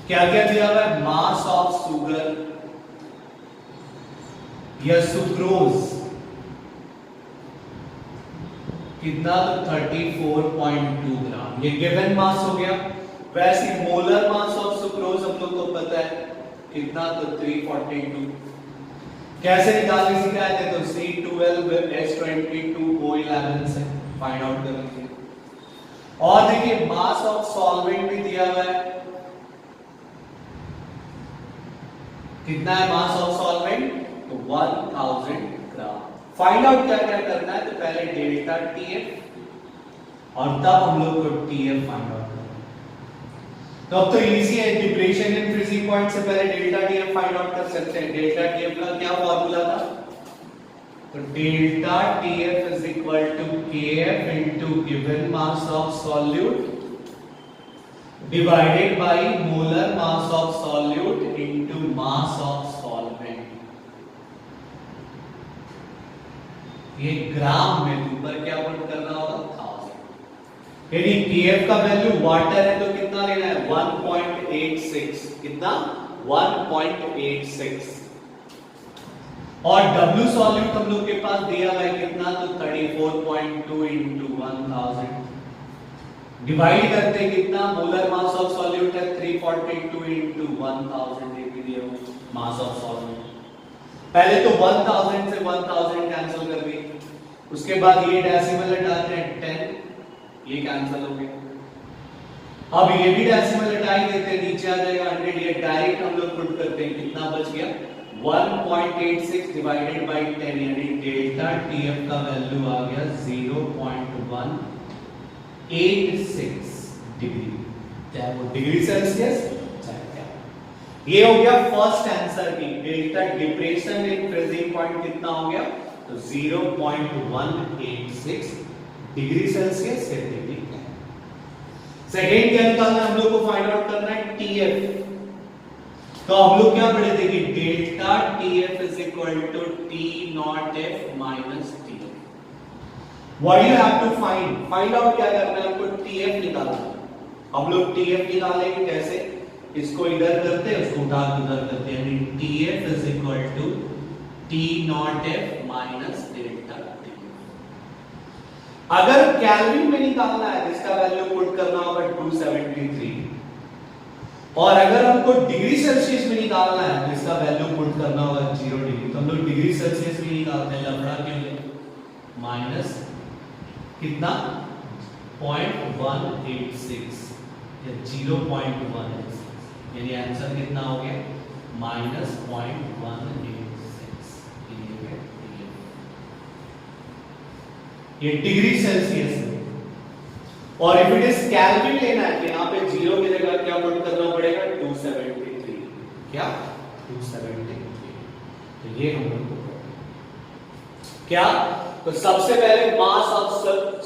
क्या क्या दिया हुआ है, मास ऑफ शुगर या सुक्रोज कितना, तो 34.2 ग्राम, ये गिवन मास हो गया। वैसे मोलर मास ऑफ सुक्रोज हम लोग को पता है कितना, तो 342। कैसे निकालने सिखाए थे, तो C12H22O11 से फाइंड आउट कर लीजिए। और देखिए मास ऑफ सॉल्वेंट भी दिया हुआ है, कितना है मास ऑफ सॉल्वेंट, तो 1000 ग्राम। फाइंड आउट क्या क्या करना है, तो पहले डेल्टा टीएफ और तब हम लोग को टीएफ फाइंड आउट करना है। तो अब तो इजी है, डिप्रेशन इन फ्रीजिंग पॉइंट से पहले डेल्टा टीएफ फाइंड आउट कर सकते हैं। डेल्टा टीएफ का क्या फार्मूला था, तो delta TF is equal to KF into given mass of solute divided by molar mass of solute into mass of solvent. ये ग्राम में ऊपर क्या पुट करना होगा, 1000। यानी केएफ का वैल्यू वाटर है तो कितना लेना है, 1.86। कितना, 1.86। और W सॉल्यूट हम लोग के पास दिया हुआ है कितना, तो 34.2 into 1000 डिवाइड करते हैं कितना, मोलर मास ऑफ सॉल्यूट है 342 into 1000, ये भी दिया हुआ मास ऑफ सॉल्यूट। पहले तो 1000 से 1000 कैंसिल कर दिए, उसके बाद ये डेसिमल हटाते हैं 10, ये कैंसिल हो गया। अब ये भी डेसिमल हटा ही देते हैं, नीचे आ जाएगा 100, ये डायरेक्ट हम लोग पुट करते हैं, कितना बच गया, 1.86 डिवाइडेड बाई 10 यानी डेल्टा टीएफ का वैल्यू आ गया 0.186 डिग्री, चाहे वो डिग्री सेल्सियस चाहे क्या। ये हो गया फर्स्ट आंसर की delta depression in freezing point कितना हो गया, तो 0.186 डिग्री सेल्सियस या डिग्री। सेकेंड क्या निकालना है हम लोग को, फाइंड आउट करना है टीएफ। तो हम लोग क्या पढ़े थे कि delta TF is equal to T naught F minus TF. What you have to find out क्या करना है आपको, टीएफ निकालना है। हम लोग टीएफ निकालेंगे कैसे, इसको इधर करते हैं उसको उठा के उधर करते हैं, यानी TF is equal to T naught F minus delta TF. अगर केल्विन में निकालना है जिसका वैल्यू पुट करना होगा 273, और अगर हमको डिग्री सेल्सियस में निकालना है तो इसका वैल्यू पुट करना होगा 0 डिग्री। तो हम लोग डिग्री सेल्सियस में निकालते हैं, लफड़ा क्यों ले, माइनस कितना 0.186 या 0.186, यानी आंसर कितना हो गया माइनस 0.186। ये डिग्री सेल्सियस है। और इफ इट इज केल्विन लेना है तो यहाँ पे 0 की जगह क्या पुट करना पड़ेगा 273, क्या 273। तो ये हम लोग को क्या, तो सबसे पहले मास ऑफ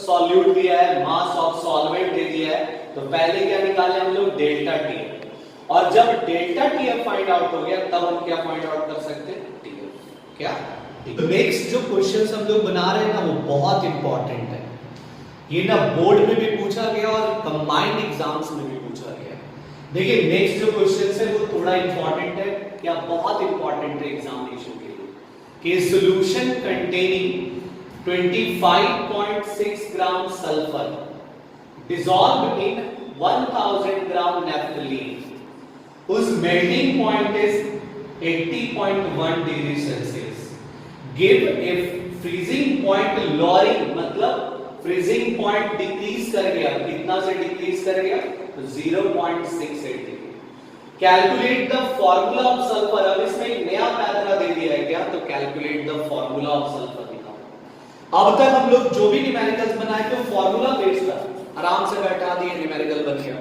सॉल्यूट दिया है, मास ऑफ सॉल्वेंट दे दिया है, तो पहले क्या निकाले हम लोग डेल्टा टीएफ। और जब डेल्टा टीएफ फाइंड आउट हो गया तब हम क्या फाइंड आउट कर सकते हैं, टीएफ क्या। तो नेक्स्ट जो क्वेश्चंस हम लोग बना रहे हैं ना वो बहुत इंपॉर्टेंट है। ये ना बोर्ड में भी पूछा गया और कंबाइंड एग्जाम्स में भी पूछा गया। देखिए नेक्स्ट जो क्वेश्चंस है वो थोड़ा इंपॉर्टेंट है, क्या बहुत इंपॉर्टेंट है एग्जामिनेशन के लिए, कि solution containing 25.6 gram sulphur dissolved in 1000 gram naphthalene whose melting point is 80.1 degree Celsius. Give if freezing point lowering, मतलब फ्रीजिंग पॉइंट डिक्रीज कर गया, कितना से डिक्रीज कर गया, तो 0.68 degree. Calculate the formula of sulphur. अब इसमें एक नया पैराग्राफ दे दिया है क्या, तो calculate the formula of sulphur निकालो। अब तक हम लोग जो भी न्यूमेरिकल्स बनाए थे फार्मूला बेस्ड था, आराम से बैठा दिए न्यूमेरिकल बन गया।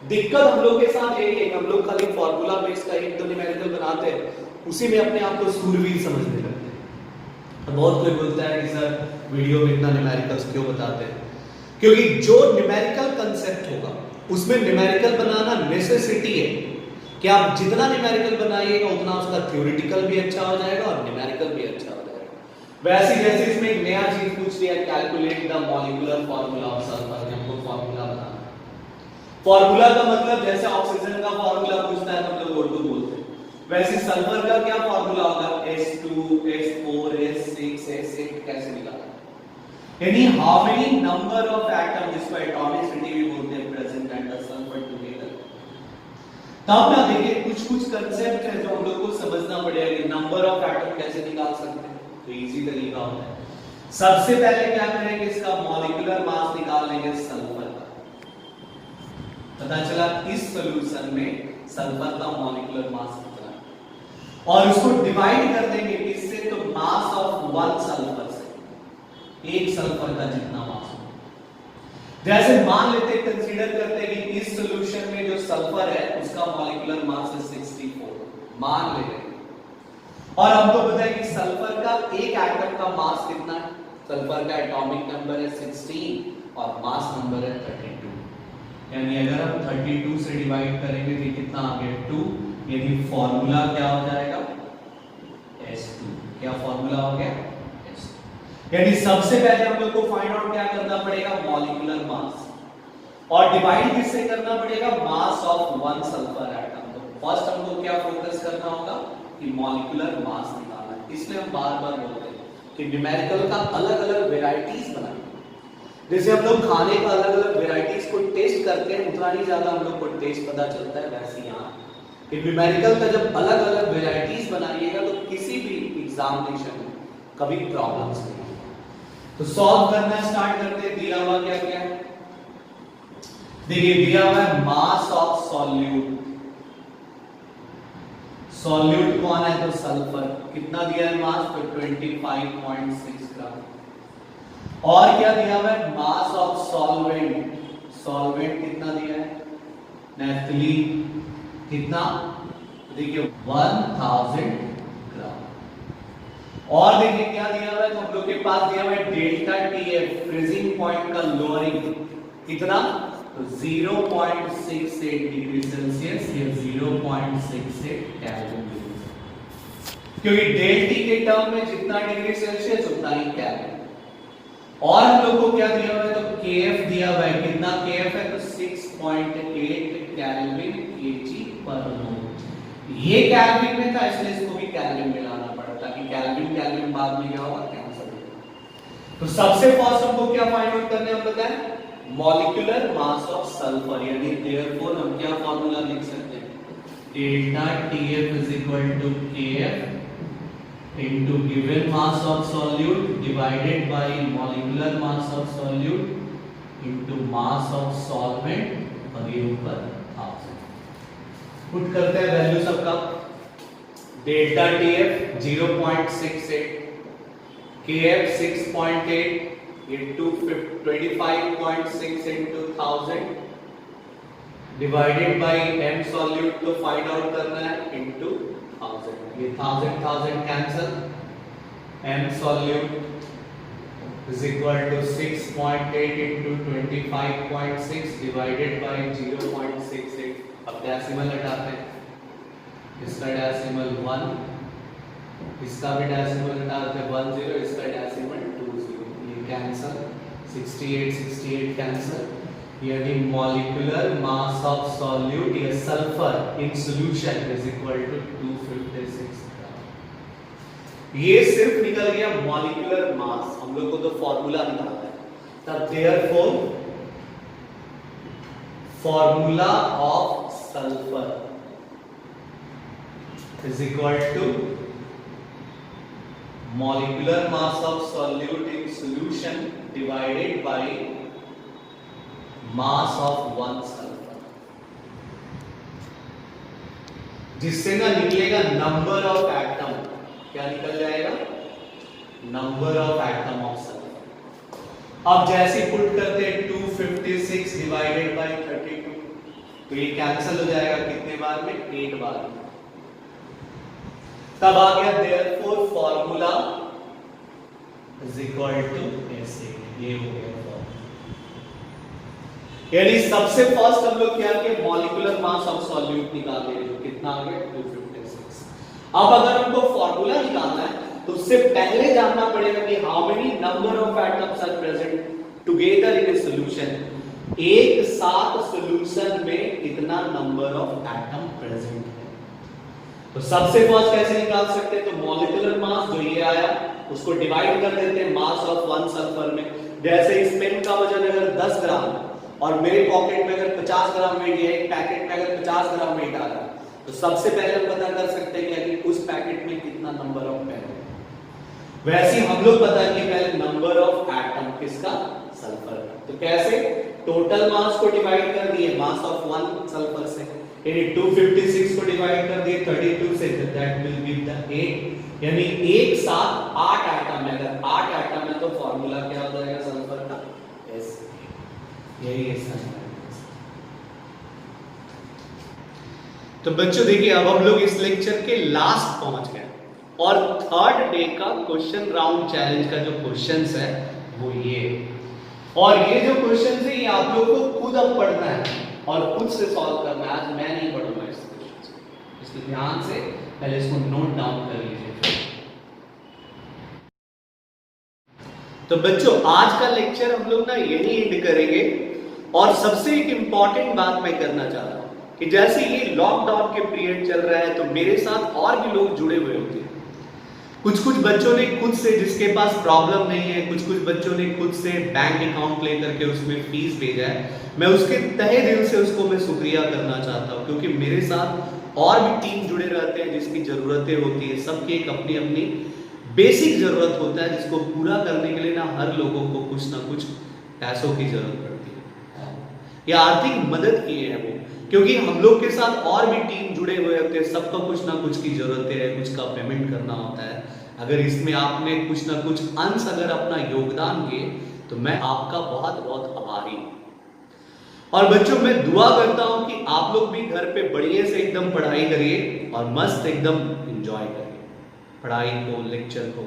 दिक्कत हम लोग के साथ यही है, हम लोग खाली फार्मूला बेस्ड का एक दो न्यूमेरिकल बनाते हैं, उसी में अपने आप को सूरवीर समझने लगते हैं। बहुत कोई बोलता है कि सर वीडियो में इतना न्यूमेरिकल्स क्यों बताते हैं, क्योंकि जो न्यूमेरिकल कंसेप्ट होगा उसमें न्यूमेरिकल बनाना नेसेसिटी है कि आप जितना न्यूमेरिकल बनाइएगा उतना उसका थ्योरेटिकल भी अच्छा हो जाएगा और न्यूमेरिकल भी अच्छा हो जाएगा। वैसे जैसे इसमें एक नया चीज पूछ लिया, calculate the molecular formula of sulphur, हमको फार्मूला बनाना। फार्मूला का मतलब जैसे ऑक्सीजन का फार्मूला पूछता है तो हम लोग उर्दू बोलते हैं, वैसे सल्फर का क्या फार्मूला होगा, S2 S4 S6 S8 कैसे निकालना, यानी how many number of atom, जिसको एटॉमिसिटी भी बोलते हैं, present at the sulphur together. तब ना देखिए कुछ कंसेप्ट है जो हम लोग को समझना पड़ेगा कि नंबर ऑफ एटम कैसे निकाल सकते हैं। तो इजी तरीका होता है, सबसे पहले क्या करेंगे, इसका मॉलिक्यूलर मास निकाल लेंगे सल्फर का। पता चला इस सॉल्यूशन में सल्फर का मॉलिक्यूलर मास कितना, और उसको डिवाइड कर देंगे किससे, तो मास ऑफ वन सल्फर से, एक सल्फर का जितना मास हो। जैसे मान लेते कंसीडर करते हैं कि इस सॉल्यूशन में जो सल्फर है उसका मॉलिक्यूलर मास है 64, मान ले रहे हैं। और हमको पता है कि सल्फर का एक एटम का मास कितना है, सल्फर का एटॉमिक नंबर है 16 और मास नंबर है 32, यानी अगर हम 32 से डिवाइड करेंगे तो कितना आ गया 2, यानी फॉर्मूला क्या हो जाएगा S2। क्या फॉर्मूला हो गया S2। यानी सबसे पहले हम लोग को फाइंड आउट क्या करना पड़ेगा, मॉलिक्यूलर मास, और डिवाइड किससे करना पड़ेगा, mass of one sulphur atom. तो फर्स्ट हमको क्या फोकस करना होगा कि मॉलिक्यूलर मास निकालना है। इसलिए हम बार-बार बोलते हैं कि न्यूमेरिकल का अलग-अलग वैरायटीज बनाएं। जैसे हम लोग खाने का अलग-अलग वैरायटीज को टेस्ट करते हैं, उतना ही ज्यादा हम लोग को टेस्ट पता चलता है। वैसे यहां न्यूमेरिकल का जब अलग-अलग वैरायटीज बनाइएगा तो किसी भी एग्जामिनेशन में कभी प्रॉब्लम्स नहीं। तो सॉल्व करना स्टार्ट करते हैं। दिया हुआ क्या क्या है, देखिए दिया हुआ है मास ऑफ सॉल्यूट। सॉल्यूट कौन है? तो सल्फर। कितना दिया है मास? तो 25.6 ग्राम। और क्या दिया हुआ है? मास ऑफ सॉल्वेंट। सॉल्वेंट कितना दिया है? नेफ्थलीन। कितना? देखिए 1000 ग्राम। और देखिए क्या दिया हुआ है? तो हम लोग के पास दिया हुआ है डेल्टा टीएफ, फ्रीजिंग पॉइंट का लोअरिंग। कितना? तो 0.68 डिग्री सेल्सियस या 0.68 केल्विन। क्योंकि डेल टी के टर्म में जितना डिग्री सेल्सियस उतना ही केल्विन। और हम लोग को क्या दिया हुआ है? तो केएफ दिया हुआ है। कितना केएफ है? तो 6.8 केल्विन केजी पर मोल। ये केल्विन में था इसलिए इसको भी केल्विन में लाना पड़ा ताकि केल्विन केल्विन बाद में क्या होगा? कैंसिल होगा। तो सबसे फर्स्ट हमको क्या फाइंड आउट करने हम बताएं? मॉलिक्यूलर मास ऑफ सल्फर, यानी देयरफॉर हम क्या फार्मूला लिख सकते हैं? Delta TF is equal to KF into given mass of solute divided by molecular mass of solute into mass of solvent और ये ऊपर 1000। पुट करते हैं वैल्यू सबका। डेल्टा टीएफ 0.68, केएफ 6.8, ये 25.6 into 1000 divided by m solute तो find out करना है इनटू 1000। ये 1000 cancel. m solute is equal to 6.8 into 25.6 divided by 0.68। अब डेसिमल हटाते हैं। इसका डेसिमल 1, इसका भी डेसिमल हटाते हैं 10, इसका डेसिमल 20। Cancel 68 cancel. यानी मॉलिक्यूलर मास ऑफ सॉल्यूट या sulphur in solution is equal to 256 gram. ये सिर्फ निकल गया मॉलिक्यूलर मास। हम लोग को तो फॉर्मूला निकालना है। तब therefore formula of sulphur is equal to molecular mass of solute in solution divided by mass of one sulfur, जिससे ना निकलेगा नंबर ऑफ एटम। क्या निकल जाएगा? Number of atom of sulphur. अब जैसे पुट करते हैं 256 डिवाइडेड बाय 32 तो ये कैंसिल हो जाएगा कितने बार में? 8 बार में। तब आ गया therefore formula is equal to ऐसे। ये हो गया फॉर्मूला। यानी सबसे फर्स्ट हम लोग क्या किए? मॉलिक्यूलर मास ऑफ सॉल्यूट निकालते हैं। तो कितना आ गया? 256। अब अगर हमको फॉर्मूला निकालना है तो उससे पहले जानना पड़ेगा कि how many number of atoms are present together in a solution. एक साथ सॉल्यूशन में कितना नंबर ऑफ एटम प्रेजेंट है। तो सबसे फर्स्ट कैसे निकाल सकते हैं? तो मॉलिक्यूलर मास जो ये आया उसको डिवाइड कर देते हैं मास ऑफ वन सल्फर में। जैसे इस पेन का वजन अगर 10 ग्राम और मेरे पॉकेट में अगर 50 ग्राम वेट है, एक पैकेट में अगर 50 ग्राम वेट आ रहा है तो सबसे पहले हम पता कर सकते हैं कि उस पैकेट में कितना नंबर ऑफ पेन है। वैसे हम लोग पता किए पहले नंबर ऑफ एटम किसका? सल्फर का। तो कैसे? टोटल मास को डिवाइड कर दिए मास ऑफ वन सल्फर से, यानी 256 को डिवाइड कर दिए 32 से, दैट विल गिव द 8। यानी एक साथ 8 एटम है। अगर 8 एटम है तो फार्मूला क्या हो जाएगा सल्फर का? S। यही है। तो बच्चों देखिए अब हम लोग इस लेक्चर के लास्ट पहुंच गए और थर्ड डे का क्वेश्चन राउंड चैलेंज का जो क्वेश्चंस है वो ये। और ये जो क्वेश्चन है ये आप लोग को खुद अब पढ़ना है और खुद से सॉल्व करना है। आज मैं नहीं पढ़ूंगा इस क्वेश्चन को, इसलिए ध्यान से पहले इसको नोट डाउन कर लीजिए। तो बच्चों आज का लेक्चर हम लोग ना यही एंड करेंगे। और सबसे एक इंपॉर्टेंट बात मैं करना चाह रहा हूं कि जैसे ये लॉकडाउन के पीरियड चल रहा है तो मेरे साथ और भी लोग जुड़े हुए होते हैं। कुछ बच्चों ने खुद से, जिसके पास प्रॉब्लम नहीं है, कुछ बच्चों ने खुद से बैंक अकाउंट लेकर के उसमें फीस भेजा है। मैं उसके तहे दिल से उसको मैं शुक्रिया करना चाहता हूँ क्योंकि मेरे साथ और भी टीम जुड़े रहते हैं जिसकी जरूरतें होती है। सबकी एक अपनी अपनी बेसिक जरूरत होता है जिसको पूरा करने के लिए ना हर लोगों को कुछ ना कुछ पैसों की जरूरत पड़ती है या आर्थिक मदद किए हैं वो। क्योंकि हम लोग के साथ और भी टीम जुड़े हुए होते हैं, सबको कुछ ना कुछ की जरूरत है, कुछ का पेमेंट करना होता है। अगर इसमें आपने कुछ ना कुछ अंश अगर अपना योगदान किए तो मैं आपका बहुत बहुत आभारी हूं। और बच्चों मैं दुआ करता हूं कि आप लोग भी घर पे बढ़िया से एकदम पढ़ाई करिए और मस्त एकदम एंजॉय करिए पढ़ाई को, लेक्चर को।